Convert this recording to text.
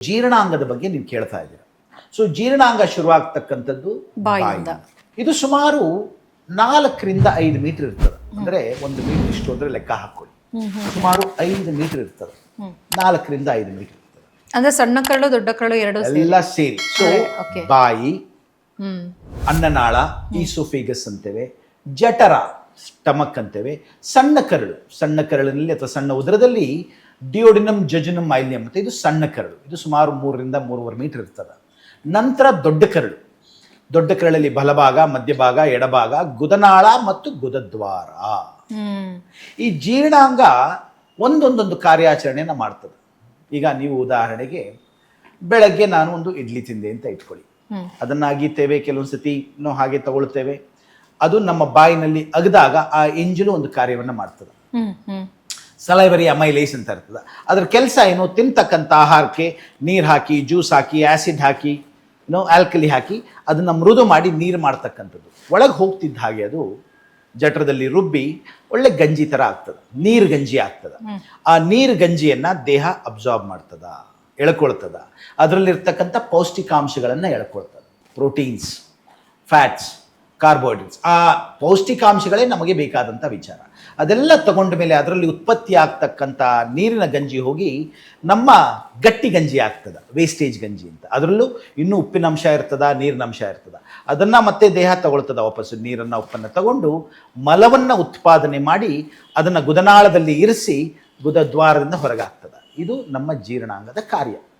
ಜೀರ್ಣಾಂಗದ ಬಗ್ಗೆ ನೀವು ಕೇಳ್ತಾ ಇದ್ದೀರಾ. ಸೊ ಜೀರ್ಣಾಂಗ ಶುರುವಾಗ್ತಕ್ಕಂಥದ್ದು ಬಾಯಿಂದ. ಇದು ಸುಮಾರು 4 ರಿಂದ 5 ಮೀಟರ್ ಇರ್ತದೆ. ಅಂದರೆ 1 ಮೀಟರ್ ಇಷ್ಟು ಅಂದರೆ ಲೆಕ್ಕ ಹಾಕೊಳ್ಳಿ, ಸುಮಾರು 5 ಮೀಟರ್ ಇರ್ತದೆ. 4 ರಿಂದ 5 ಮೀಟರ್ ಇರ್ತದೆ. ಅಂದ್ರೆ ಸಣ್ಣ ಕರಳು ದೊಡ್ಡ ಕರಳು ಎರಡು ಎಲ್ಲ ಸೇರಿ. ಸೊ ಬಾಯಿ, ಅನ್ನನಾಳ, ಈಸೋಫೇಗಸ್ ಅಂತೇವೆ, ಜಠರ ಸ್ಟಮಕ್ ಅಂತೇವೆ, ಸಣ್ಣ ಕರಳಿನಲ್ಲಿ ಅಥವಾ ಸಣ್ಣ ಉದರದಲ್ಲಿ ಡಿಯೋಡಿನಮ್ ಜಜುನಮ್ ಮೈಲಿಯಂ ಅಂತ ಇದು ಸಣ್ಣ ಕರಳು. ಇದು ಸುಮಾರು 3 ರಿಂದ 3.5 ಮೀಟರ್ ಇರ್ತದೆ. ನಂತರ ದೊಡ್ಡ ಕರಳಲ್ಲಿ ಬಲಭಾಗ, ಮಧ್ಯಭಾಗ, ಎಡಭಾಗ, ಗುದನಾಳ ಮತ್ತು ಗುದದ್ವಾರ. ಈ ಜೀರ್ಣಾಂಗ ಒಂದೊಂದೊಂದು ಕಾರ್ಯಾಚರಣೆಯನ್ನು ಮಾಡ್ತದೆ. ಈಗ ನೀವು ಉದಾಹರಣೆಗೆ ಬೆಳಗ್ಗೆ ನಾನು ಒಂದು ಇಡ್ಲಿ ತಿಂದೆ ಅಂತ ಇಟ್ಕೊಳ್ಳಿ, ಅದನ್ನ ಅಗಿತೇವೆ, ಕೆಲವೊಂದ್ಸತಿ ನಾವು ಹಾಗೆ ತಗೊಳ್ತೇವೆ. ಅದು ನಮ್ಮ ಬಾಯಿನಲ್ಲಿ ಅಗದಾಗ ಆ ಎಂಜಲು ಒಂದು ಕಾರ್ಯವನ್ನು ಮಾಡ್ತದೆ. ಸಲೈವರಿ ಅಮೈಲೇಸ್ ಅಂತ ಇರ್ತದೆ. ಅದರ ಕೆಲಸ ಏನು, ತಿಂತಕ್ಕಂಥ ಆಹಾರಕ್ಕೆ ನೀರು ಹಾಕಿ, ಜ್ಯೂಸ್ ಹಾಕಿ, ಆ್ಯಸಿಡ್ ಹಾಕಿ, ಆಲ್ಕಲಿ ಹಾಕಿ ಅದನ್ನು ಮೃದು ಮಾಡಿ ನೀರು ಮಾಡ್ತಕ್ಕಂಥದ್ದು. ಒಳಗೆ ಹೋಗ್ತಿದ್ದ ಹಾಗೆ ಅದು ಜಠರದಲ್ಲಿ ರುಬ್ಬಿ ಒಳ್ಳೆ ಗಂಜಿ ಥರ ಆಗ್ತದೆ, ನೀರು ಗಂಜಿ ಆಗ್ತದೆ. ಆ ನೀರು ಗಂಜಿಯನ್ನು ದೇಹ ಅಬ್ಸಾರ್ಬ್ ಮಾಡ್ತದ, ಎಳ್ಕೊಳ್ತದ. ಅದರಲ್ಲಿರ್ತಕ್ಕಂಥ ಪೌಷ್ಟಿಕಾಂಶಗಳನ್ನು ಎಳ್ಕೊಳ್ತದೆ. Proteins, fats, carbohydrates. ಆ ಪೌಷ್ಟಿಕಾಂಶಗಳೇ ನಮಗೆ ಬೇಕಾದಂಥ ವಿಚಾರ. ಅದೆಲ್ಲ ತಗೊಂಡ ಮೇಲೆ ಅದರಲ್ಲಿ ಉತ್ಪತ್ತಿ ಆಗ್ತಕ್ಕಂಥ ನೀರಿನ ಗಂಜಿ ಹೋಗಿ ನಮ್ಮ ಗಟ್ಟಿ ಗಂಜಿ ಆಗ್ತದೆ, ವೇಸ್ಟೇಜ್ ಗಂಜಿ ಅಂತ. ಅದರಲ್ಲೂ ಇನ್ನೂ ಉಪ್ಪಿನಂಶ ಇರ್ತದ, ನೀರಿನಂಶ ಇರ್ತದ. ಅದನ್ನು ಮತ್ತೆ ದೇಹ ತಗೊಳ್ತದ, ವಾಪಸ್ಸು ನೀರನ್ನು ಉಪ್ಪನ್ನು ತಗೊಂಡು ಮಲವನ್ನು ಉತ್ಪಾದನೆ ಮಾಡಿ ಅದನ್ನು ಗುದನಾಳದಲ್ಲಿ ಇರಿಸಿ ಗುದದ್ವಾರದಿಂದ ಹೊರಗಾಗ್ತದೆ. ಇದು ನಮ್ಮ ಜೀರ್ಣಾಂಗದ ಕಾರ್ಯ.